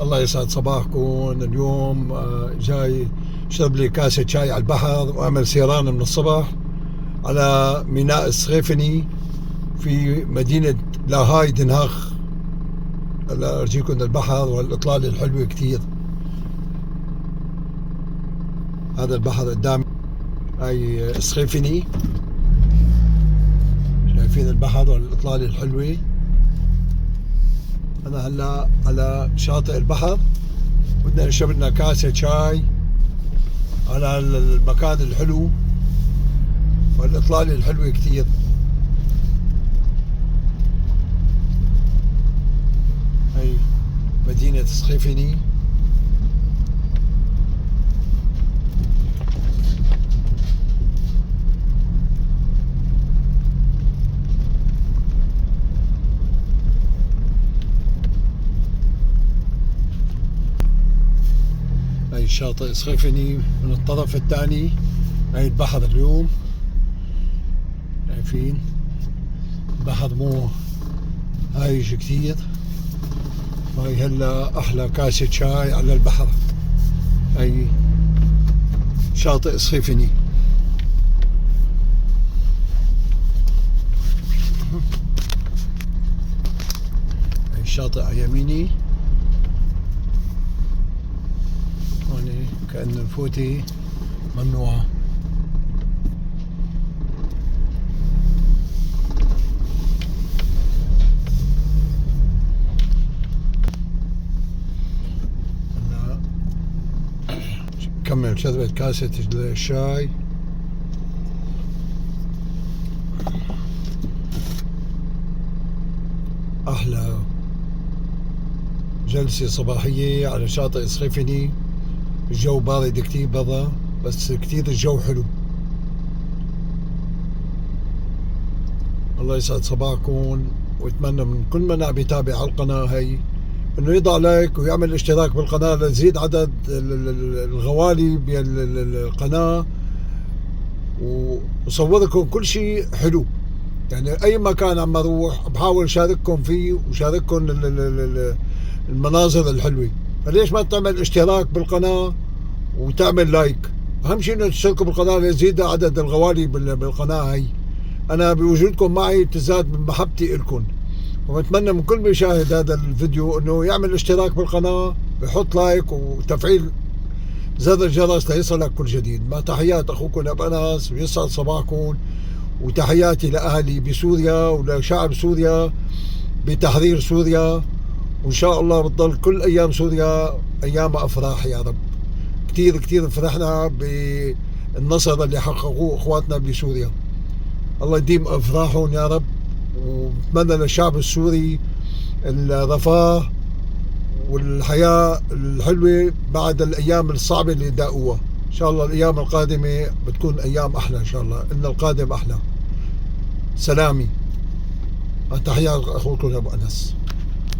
الله يسعد صباحكم. اليوم جاي شرب لي كاسة شاي على البحر وأعمل سيران من الصبح على ميناء السخيفني في مدينة لاهاي دنهاخ. هلا أرجيكم البحر والإطلالة الحلوة كتير. هذا البحر قدامي، هاي السخيفني، شايفين البحر والإطلالة الحلوة. أنا هلا على شاطئ البحر، بدنا نشرب لنا كاسة شاي على المكان الحلو والإطلالة الحلوة كتير. هاي مدينة السخيفني. هاي الشاطئ السخيفني من الطرف الثاني. هاي البحر اليوم، شايفين البحر مو هايج كتير. هاي هلا أحلى كاسة شاي على البحر. هاي شاطئ سخيفني. هاي الشاطئ على يميني، هون كأن الفوتي ممنوعة. كمل شربت كاسة الشاي. أحلى جلسة صباحية على شاطئ سخيفني. الجو بارد كتير برا، بس كتير الجو حلو. الله يسعد صباحكم، واتمنى من كل من عم يتابع على القناة هي انه يضع لايك ويعمل اشتراك بالقناة لتزيد عدد الغوالي بالقناة، وصوركم كل شيء حلو. يعني اي مكان عم اروح بحاول اشارككم فيه وشارككم المناظر الحلوة. فليش ما تعمل اشتراك بالقناة وتعمل لايك؟ اهم شيء انه تشتركوا بالقناة ليزيد عدد الغوالي بالقناة هي. انا بوجودكم معي تزداد من محبتي لكم، وبتمنى من كل بيشاهد هذا الفيديو انه يعمل اشتراك بالقناة ويحط لايك وتفعيل زر الجرس ليصلك كل جديد. مع تحيات اخوكم ابو انس، ويسعد صباحكم، وتحياتي لاهلي بسوريا ولشعب سوريا بتحرير سوريا. وان شاء الله بتضل كل ايام سوريا ايام افراح يا رب. كتير كتير فرحنا بالنصر اللي حققوه اخواتنا بسوريا. الله يديم افراحهم يا رب، وبتمنى للشعب السوري الرفاه والحياة الحلوة بعد الأيام الصعبة اللي داقوها. إن شاء الله الأيام القادمة بتكون أيام أحلى، إن شاء الله إن القادم أحلى. سلامي، تحيات أخوكم أبو أنس.